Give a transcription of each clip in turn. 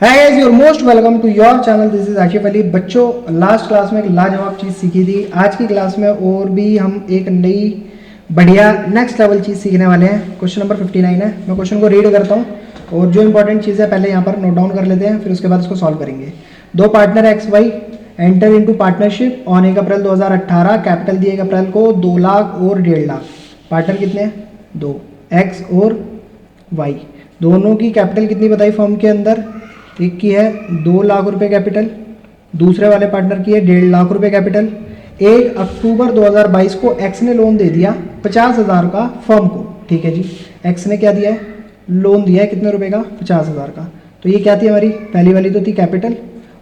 Hi guys, your most welcome to your channel. This is Ashif Ali. बच्चों, last class में एक लाजवाब चीज़ सीखी थी। आज की क्लास में और भी हम एक नई बढ़िया नेक्स्ट लेवल चीज़ सीखने वाले हैं। क्वेश्चन नंबर 59 है। मैं क्वेश्चन को रीड करता हूँ और जो इंपॉर्टेंट चीज़ है पहले यहाँ पर नोट डाउन कर लेते हैं, फिर उसके बाद इसको सॉल्व करेंगे। दो partner X Y enter into partnership on 1 April 2018। Capital दिए 1 अप्रैल को 2 लाख और 1.5 लाख। पार्टनर कितने हैं? दो, एक्स और वाई। दोनों की कैपिटल कितनी बताई फर्म के अंदर? एक की है 2 लाख रुपए कैपिटल, दूसरे वाले पार्टनर की है 1.5 लाख रुपए कैपिटल। 1 अक्टूबर 2022 को एक्स ने लोन दे दिया 50,000 का फर्म को। ठीक है जी, एक्स ने क्या दिया है? लोन दिया है कितने रुपए का? 50,000 का। तो ये क्या थी हमारी? पहली वाली तो थी कैपिटल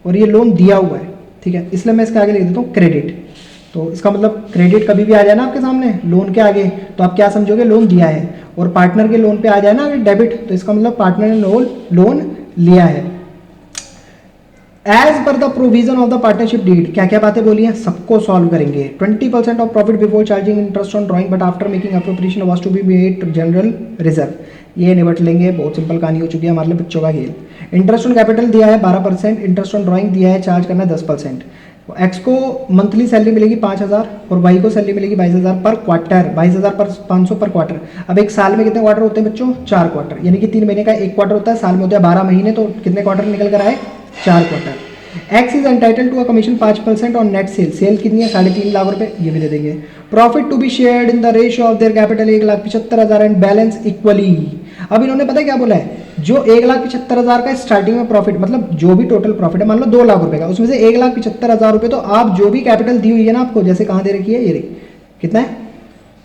और ये लोन दिया हुआ है। ठीक है, इसलिए मैं इसके आगे लिख देता हूँ क्रेडिट। तो इसका मतलब क्रेडिट कभी भी आ जाए ना आपके सामने लोन के आगे, तो आप क्या समझोगे? लोन दिया है। और पार्टनर के लोन पे आ जाए ना अगर डेबिट, तो इसका मतलब पार्टनर ने लोन लिया है। As per the provision of the partnership deed, क्या क्या बातें बोली हैं सबको सॉल्व करेंगे। 20% of profit before charging interest on drawing but after making appropriation was to be made general reserve. ये निपट लेंगे, बहुत सिंपल कहानी हो चुकी है हमारे लिए बच्चों का खेल। इंटरेस्ट ऑन कैपिटल दिया है 12%, इंटरेस्ट ऑन ड्राइंग दिया है चार्ज करना है 10%। एक्स को मंथली सैलरी मिलेगी 5,000 और वाई को सैलरी मिलेगी 22,000 पर क्वार्टर, 22,000 पर 500 पर क्वार्टर। अब एक साल में कितने क्वार्टर होते हैं बच्चों? 4 क्वार्टर, यानी कि 3 महीने का एक क्वार्टर होता है। साल में होते हैं 12 महीने, तो कितने क्वार्टर निकल कर आए? 4 quarter. X is entitle to a commission 5% on net sale. Sale कितनी है? 3.5 लाख रुपए, ये भी दे देंगे। Profit to be shared in the ratio of their capital 1,75,000 and balance equally. अब इन्होंने पता है क्या बोला है? जो 1,75,000 का स्टार्टिंग में प्रॉफिट, मतलब जो भी टोटल प्रॉफिट है, मान लो 2 लाख रुपए का, उसमें से 1,75,000 रुपए तो आप जो भी कैपिटल दी हुई है ना आपको, जैसे कहाँ दे रखी है, ये रही, कितना है?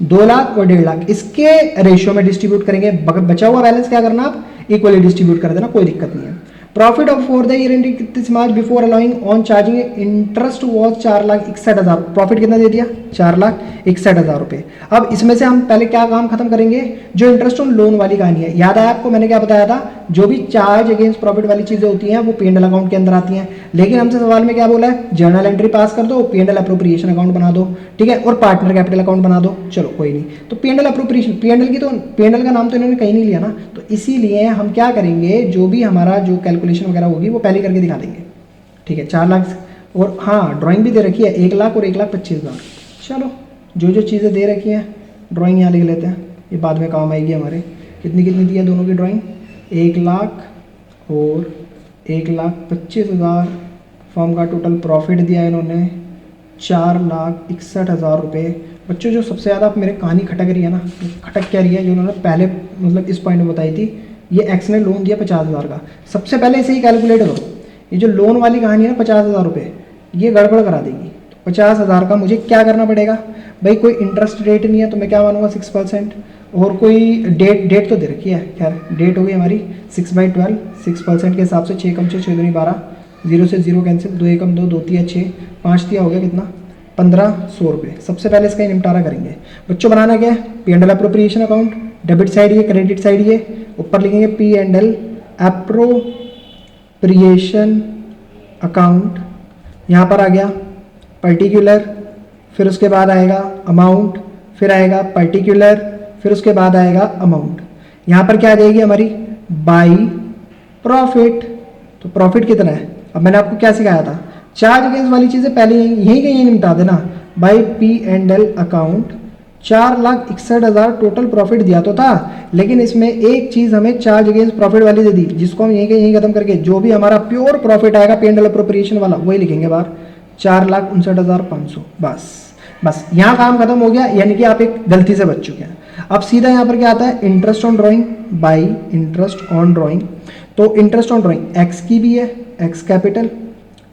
2 लाख और 1.5 लाख, इसके रेशियो में डिस्ट्रीब्यूट करेंगे। बचा हुआ बैलेंस क्या करना? आप इक्वली डिस्ट्रीब्यूट कर देना, कोई दिक्कत नहीं है। Profit of for the year ending 31 March before allowing on charging interest was 4,61,000। Profit कितना दे दिया? 4,61,000 रुपए। अब इसमें से हम पहले क्या काम खत्म करेंगे? जो इंटरेस्ट ऑन लोन वाली कहानी है, याद आया आपको मैंने क्या बताया था? जो भी चार्ज अगेंस्ट प्रॉफिट वाली चीजें होती हैं वो P&L अकाउंट के अंदर आती हैं। लेकिन हमसे सवाल में क्या बोला है? जर्नल एंट्री पास कर दो, P&L अप्रोप्रिएशन अकाउंट बना दो, ठीक है, और पार्टनर कैपिटल अकाउंट बना दो। चलो कोई नहीं, तो P&L अप्रोप्रिएशन, P&L का नाम तो इन्होंने कहीं नहीं लिया ना, तो इसीलिए हम क्या करेंगे? जो भी हमारा जो कैलकुलेशन वगैरह होगी वो पहले करके दिखा देंगे। ठीक है, 4 लाख, और हाँ ड्राइंग भी दे रखी है 1 लाख और 1,25,000। चलो जो जो चीज़ें दे रखी हैं ड्राइंग यहाँ लिख लेते हैं, ये बाद में काम आएगी हमारे। कितनी कितनी दी है दोनों की ड्राइंग? 1 लाख और 1,25,000। फर्म का टोटल प्रॉफिट दिया है इन्होंने 4,61,000 रुपये। बच्चों जो सबसे ज़्यादा आप मेरे कहानी खटक रही है ना, खटक क्या रही है, जो उन्होंने पहले मतलब इस पॉइंट में बताई थी, ये एक्स ने लोन दिया 50,000 का। सबसे पहले इसे ही कैलकुलेट करो। ये जो लोन वाली कहानी है ना 50,000 रुपये, ये गड़बड़ करा देगी। 50,000 का मुझे क्या करना पड़ेगा भाई? कोई इंटरेस्ट रेट नहीं है तो मैं क्या मानूंगा? 6%। और कोई डेट तो दे रखी है, खैर डेट हो गई हमारी 6/12, 6% के हिसाब से 6 कम 6 6 दूनी 12, 0 से 0 कैंसिल, 2 एकम 2, 2 तिया 6, 5 तिया हो गया कितना? 1,500 रुपये। सबसे पहले इसका निपटारा करेंगे बच्चों। बनाना क्या है? P&L appropriation account, debit side ये, क्रेडिट साइड ये, ऊपर लिखेंगे P&L अप्रोप्रिएशन अकाउंट। यहाँ पर आ गया पर्टिकुलर, फिर उसके बाद आएगा अमाउंट, फिर आएगा पर्टिकुलर, फिर उसके बाद आएगा अमाउंट। यहाँ पर क्या आ जाएगी हमारी? By profit. तो प्रॉफिट कितना है? अब मैंने आपको क्या सिखाया था? चार्ज अगेंस्ट वाली चीज़ें पहले यहीं कहीं निपटा देना। By P&L account 4,61,000 total profit दिया तो था, लेकिन इसमें एक चीज़ हमें चार्ज अगेंस्ट प्रॉफिट वाली दे दी, जिसको हम यहीं खत्म करके जो भी हमारा प्योर प्रॉफिट आएगा P&L अप्रोप्रिएशन वाला वही लिखेंगे बाहर, 4,59,500। बस यहाँ काम खत्म हो गया, यानी कि आप एक गलती से बच चुके हैं। अब सीधा यहाँ पर क्या आता है? Interest on drawing by interest on drawing. तो इंटरेस्ट ऑन ड्राइंग एक्स की भी है, एक्स कैपिटल,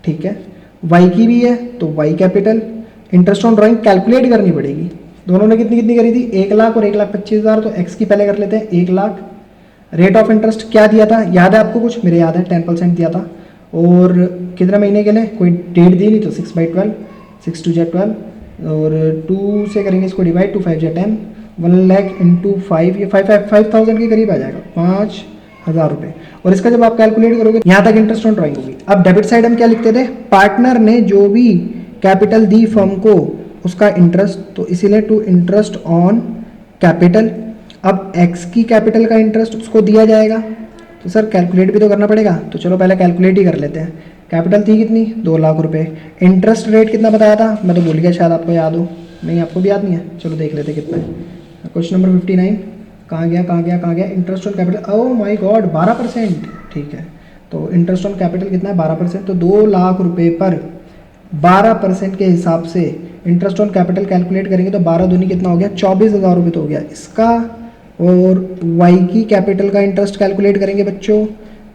ठीक है, वाई की भी है तो Y capital. Interest on drawing calculate करनी पड़ेगी। दोनों ने कितनी कितनी करी थी? 1 लाख और 1,25,000। तो एक्स की पहले कर लेते हैं 1 लाख। रेट ऑफ इंटरेस्ट क्या दिया था? याद है आपको कुछ? मेरे याद है 10% दिया था। और कितने महीने के लिए? कोई डेट दी नहीं, तो 6/12, 6 2 12, और 2 से करेंगे इसको डिवाइड, 2 5 10, 1 लाख इंटू 5, ये 5,000 के करीब आ जाएगा, 5,000 रुपये। और इसका जब आप कैलकुलेट करोगे यहाँ तक इंटरेस्ट ऑन ड्राइंग होगी। अब डेबिट साइड हम क्या लिखते थे? पार्टनर ने जो भी कैपिटल दी फर्म को उसका इंटरेस्ट, तो इसीलिए टू इंटरेस्ट ऑन कैपिटल। अब एक्स की कैपिटल का इंटरेस्ट उसको दिया जाएगा, तो सर कैलकुलेट भी तो करना पड़ेगा, तो चलो पहले कैलकुलेट ही कर लेते हैं। कैपिटल थी कितनी, 2 लाख रुपए। इंटरेस्ट रेट कितना बताया था, मैं तो भूल गया, शायद आपको याद हो। नहीं, आपको भी याद नहीं है, चलो देख लेते कितना है। क्वेश्चन नंबर 59 कहाँ गया। Interest on capital, oh my God 12%, ठीक है। तो इंटरेस्ट ऑन कैपिटल कितना है, 12%। तो 2 लाख रुपए पर 12% के हिसाब से इंटरेस्ट ऑन कैपिटल कैलकुलेट करेंगे तो 12 दूनी कितना हो गया, 24,000 रुपये तो हो गया इसका। और वाई की कैपिटल का इंटरेस्ट कैलकुलेट करेंगे बच्चों,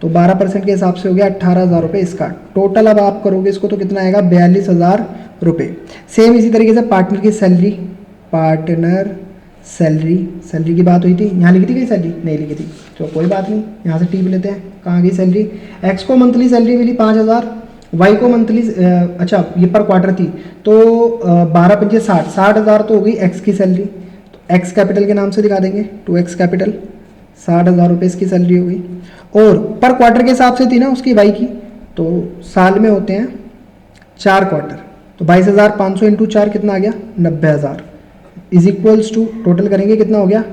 तो 12% के हिसाब से हो गया 18,000 रुपये इसका। टोटल अब आप करोगे इसको तो कितना आएगा, 42,000 रुपये। सेम इसी तरीके से पार्टनर की सैलरी, पार्टनर सैलरी की बात हुई थी, यहाँ लिखी थी कहीं सैलरी, नहीं लिखी थी, तो कोई बात नहीं, यहाँ से टीप लेते हैं। कहाँ गई सैलरी, एक्स को मंथली सैलरी मिली 5,000, वाई को मंथली, अच्छा ये पर क्वार्टर थी, तो 12 पंजे 60, 60,000 तो हो गई एक्स की सैलरी। तो एक्स कैपिटल के नाम से दिखा देंगे, 2x कैपिटल, 60,000 रुपये इसकी सैलरी हो गई। और पर क्वार्टर के हिसाब से थी ना उसकी वाई की, तो साल में होते हैं 4 क्वार्टर, तो 22,500 इंटू 4 कितना आ गया, 90,000 इज इक्वल्स टू, टोटल करेंगे कितना हो गया,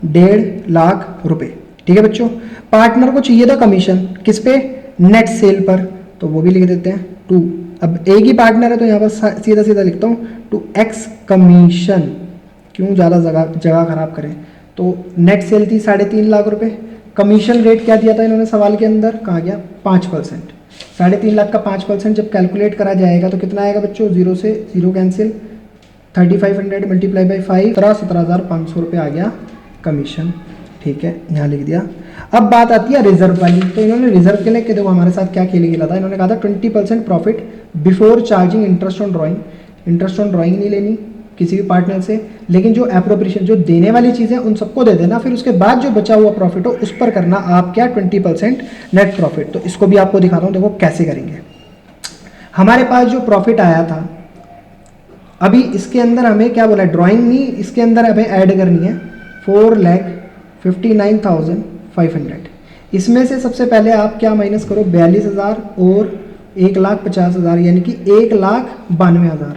1.5 लाख रुपए। ठीक है बच्चों। पार्टनर को चाहिए था कमीशन, किस पे, नेट सेल पर, तो वो भी लिख देते हैं 2। अब एक ही पार्टनर है तो यहाँ पर सीधा सीधा लिखता हूँ 2x कमीशन, क्यों ज़्यादा जगह खराब करें। तो नेट सेल थी 3.5 लाख रुपए, कमीशन रेट क्या दिया था इन्होंने सवाल के अंदर, कहाँ गया, 5%। 3.5 लाख का 5% जब कैलकुलेट करा जाएगा तो कितना आएगा बच्चों, 0 से 0 कैंसिल, 3500 मल्टीप्लाई बाई 5, 17,500 रुपये आ गया कमीशन। ठीक है, यहाँ लिख दिया। अब बात आती है रिजर्व वाली, तो इन्होंने रिजर्व के लिए देखो हमारे साथ क्या खेल खेला था, इन्होंने कहा था 20% profit before charging interest on drawing. Interest on drawing नहीं लेनी किसी भी पार्टनर से, लेकिन जो एप्रोप्रिएशन, जो देने वाली चीज़ें उन सबको दे देना, फिर उसके बाद जो बचा हुआ प्रॉफिट हो उस पर करना आप क्या, 20% नेट प्रॉफिट। तो इसको भी आपको दिखाता हूँ, देखो कैसे करेंगे। हमारे पास जो प्रॉफिट आया था, अभी इसके अंदर हमें क्या बोला, ड्राइंग नहीं, इसके अंदर हमें ऐड करनी है 4,59,500। इसमें से सबसे पहले आप क्या माइनस करो, 42,000 और 1,50,000, यानी कि 1,92,000,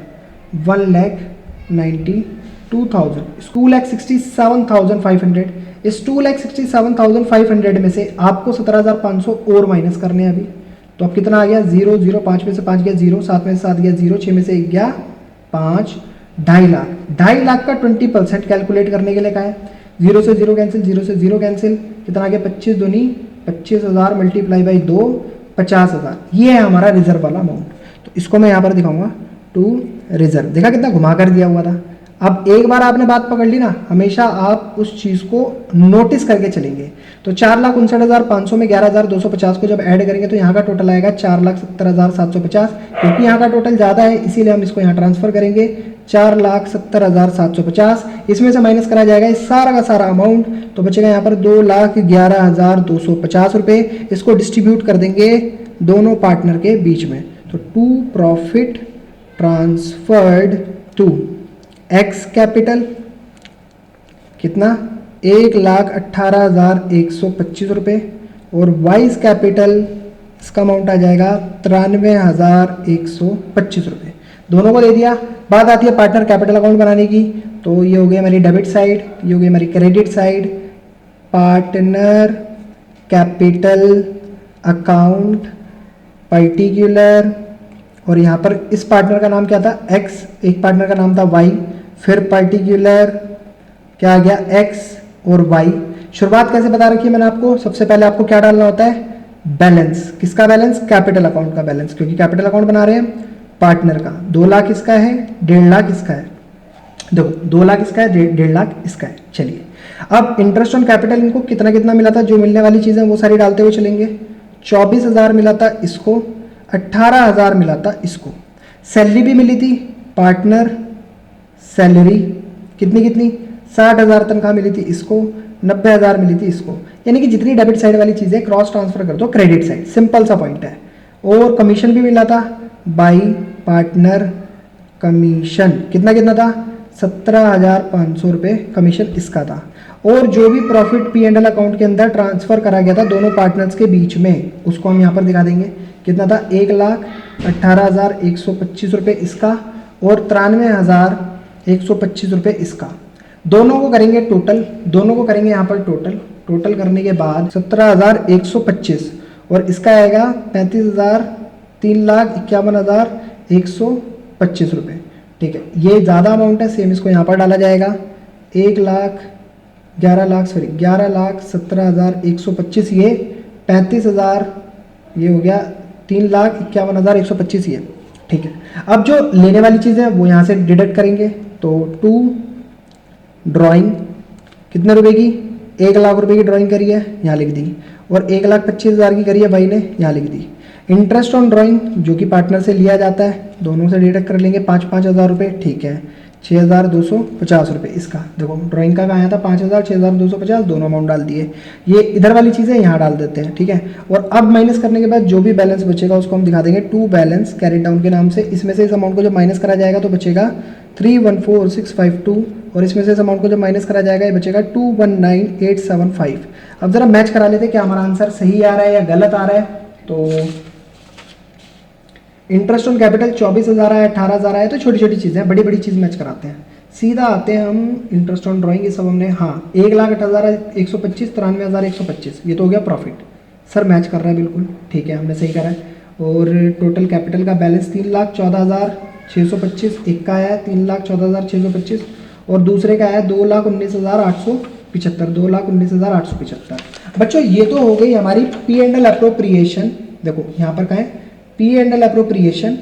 1,92,000, 2,67,500। इस 2,67,500 में से आपको 17,500 और माइनस करने हैं अभी। तो अब कितना आ गया, 0 0, 5 में से 5 गया 0, 7 में से 7 गया 0, 6 में से 1 गया 5, 2.5 लाख। 2.5 लाख का 20% कैलकुलेट करने के लिए कहा है, 0 से 0 कैंसिल, 0 से 0 कैंसिल, कितना आ गया, 25 दूनी 25,000 मल्टीप्लाई बाई 2, 50,000। ये है हमारा रिजर्व वाला अमाउंट। तो इसको मैं यहाँ पर दिखाऊंगा, टू रिजर्व, देखा कितना घुमा कर दिया हुआ था। अब एक बार आपने बात पकड़ ली ना, हमेशा आप उस चीज़ को नोटिस करके चलेंगे। तो 4,59,500 में 11,250 को जब ऐड करेंगे तो यहाँ का टोटल आएगा 4,70,750, क्योंकि यहाँ का टोटल ज़्यादा है इसीलिए हम इसको यहाँ ट्रांसफर करेंगे 4,70,750। इसमें से माइनस करा जाएगा इस सारा का सारा अमाउंट, तो बचेगा यहाँ पर 2,11,250 रुपये। इसको डिस्ट्रीब्यूट कर देंगे दोनों पार्टनर के बीच में। तो to profit transferred to X capital कितना, 1,18,125 रुपये, और वाइज कैपिटल इसका अमाउंट आ जाएगा 93,125 रुपये। दोनों को दे दिया। बात आती है पार्टनर कैपिटल अकाउंट बनाने की, तो ये हो गई हमारी डेबिट साइड, ये हो गई हमारी credit side. Partner capital account particular, और यहाँ पर इस पार्टनर का नाम क्या था, एक्स, एक पार्टनर का नाम था वाई, फिर पर्टिकुलर क्या आ गया, एक्स और वाई। शुरुआत कैसे बता रखी है मैंने आपको, सबसे पहले आपको क्या डालना होता है, बैलेंस। किसका बैलेंस, कैपिटल अकाउंट का बैलेंस, क्योंकि कैपिटल अकाउंट बना रहे हैं पार्टनर का। 2 लाख इसका है, 1.5 लाख इसका है, देखो 2 लाख इसका है, 1.5 लाख इसका है। चलिए अब इंटरेस्ट ऑन कैपिटल इनको कितना कितना मिला था, जो मिलने वाली चीज़ें वो सारी डालते हुए चलेंगे। 24,000 मिला था इसको, 18,000 मिला था इसको। सैलरी भी मिली थी, पार्टनर सैलरी कितनी कितनी, 60,000 तनख्वाह मिली थी इसको, 90,000 मिली थी इसको। यानी कि जितनी डेबिट साइड वाली चीज़ें क्रॉस ट्रांसफर कर दो क्रेडिट साइड, सिंपल सा पॉइंट है। और कमीशन भी मिला था बाई पार्टनर, कमीशन कितना कितना था, 17,500 रुपये कमीशन इसका था। और जो भी प्रॉफिट P&L अकाउंट के अंदर ट्रांसफर करा गया था दोनों पार्टनर्स के बीच में, उसको हम यहाँ पर दिखा देंगे। कितना था, 1,18,125 रुपये इसका और 93,125 रुपये इसका। दोनों को करेंगे टोटल, दोनों को करेंगे यहाँ पर टोटल, टोटल करने के बाद 17,125 और इसका आएगा 35,000 3,51,125 रुपये। ठीक है, ये ज़्यादा अमाउंट है, सेम इसको यहाँ पर डाला जाएगा। 11,17,125 ये 35,000 ये हो गया 3,51,125 ये। ठीक है, अब जो लेने वाली चीज़ है वो यहाँ से डिडक्ट करेंगे। तो टू ड्राइंग कितने रुपए की, 1,00,000 रुपए की ड्राइंग करी है, यहाँ लिख दी, और 1,25,000 की करी है भाई ने, यहाँ लिख दी। इंटरेस्ट ऑन ड्राइंग जो कि पार्टनर से लिया जाता है, दोनों से डिडक्ट कर लेंगे 5-5 हज़ार रुपये। ठीक है, 6,250 रुपये इसका। देखो ड्राइंग का आया था 5,000, 6,250 दोनों अमाउंट डाल दिए। ये इधर वाली चीज़ें यहाँ डाल देते हैं। ठीक है, और अब माइनस करने के बाद जो भी बैलेंस बचेगा उसको हम दिखा देंगे टू बैलेंस कैरी डाउन के नाम से। इसमें से इस अमाउंट को जब माइनस करा जाएगा तो बचेगा 314,652 और इसमें से इस अमाउंट को जब माइनस करा जाएगा ये बचेगा 219,875। अब जरा मैच करा लेते क्या हमारा आंसर सही आ रहा है या गलत आ रहा है। तो इंटरेस्ट ऑन कैपिटल 24,000 है, 18,000 है, तो छोटी छोटी चीज़ें हैं, बड़ी बड़ी चीज़ मैच कराते हैं। सीधा आते हैं हम इंटरेस्ट ऑन ड्राइंग, ये सब हमने, हाँ 1,08,125 93,125 ये तो हो गया प्रॉफिट। सर मैच कर रहा है बिल्कुल, ठीक है हमने सही करा है। और टोटल कैपिटल का बैलेंस 3,14,625, एक का आया है 3,14,625 और दूसरे का आया 2,19,875, 2,19,875। बच्चों ये तो हो गई हमारी P&L अप्रोप्रिएशन। देखो यहाँ पर क्या है, P&L अप्रोप्रिएशन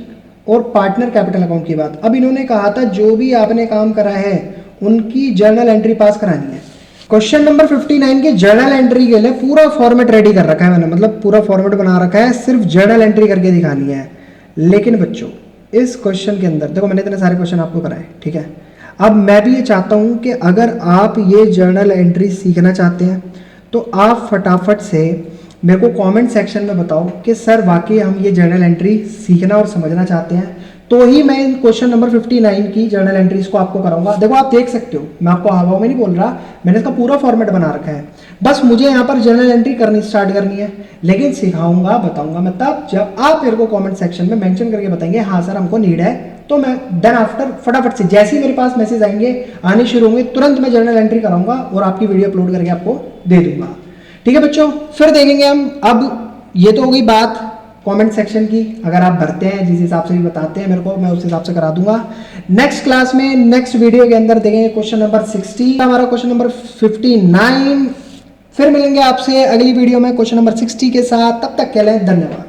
और पार्टनर कैपिटल अकाउंट की बात। अब इन्होंने कहा था जो भी आपने काम करा है उनकी जर्नल एंट्री पास करानी है। क्वेश्चन नंबर 59 के जर्नल एंट्री के लिए पूरा फॉर्मेट रेडी कर रखा है मैंने, मतलब पूरा फॉर्मेट बना रखा है, सिर्फ जर्नल एंट्री करके दिखानी है। लेकिन बच्चों इस क्वेश्चन के अंदर देखो मैंने इतने सारे क्वेश्चन आपको कराए, ठीक है। अब मैं भी ये चाहता हूँ कि अगर आप ये जर्नल एंट्री सीखना चाहते हैं तो आप फटाफट से मेरे को कमेंट सेक्शन में बताओ कि सर वाकई हम ये जर्नल एंट्री सीखना और समझना चाहते हैं, तो ही मैं क्वेश्चन नंबर 59 की जर्नल एंट्रीज को आपको कराऊंगा। देखो आप देख सकते हो, मैं आपको हवा में नहीं बोल रहा, मैंने इसका पूरा फॉर्मेट बना रखा है। बस मुझे यहाँ पर जर्नल एंट्री करनी स्टार्ट करनी है, लेकिन सिखाऊंगा बताऊंगा मैं तब जब आप मेरे को कॉमेंट सेक्शन में मेंशन करके बताएंगे हाँ सर हमको नीड है, तो मैं देन आफ्टर फटाफट से जैसे ही मेरे पास मैसेज आएंगे आने शुरू होंगे तुरंत मैं जर्नल एंट्री कराऊंगा और आपकी वीडियो अपलोड करके आपको दे दूंगा। ठीक है बच्चों, फिर देखेंगे हम। अब ये तो हो गई बात कमेंट सेक्शन की, अगर आप भरते हैं जिस हिसाब से भी बताते हैं मेरे को, मैं उस हिसाब से करा दूंगा। नेक्स्ट क्लास में नेक्स्ट वीडियो के अंदर देखेंगे क्वेश्चन नंबर 60, हमारा क्वेश्चन नंबर 59। फिर मिलेंगे आपसे अगली वीडियो में क्वेश्चन नंबर 60 के साथ, तब तक के लिए धन्यवाद।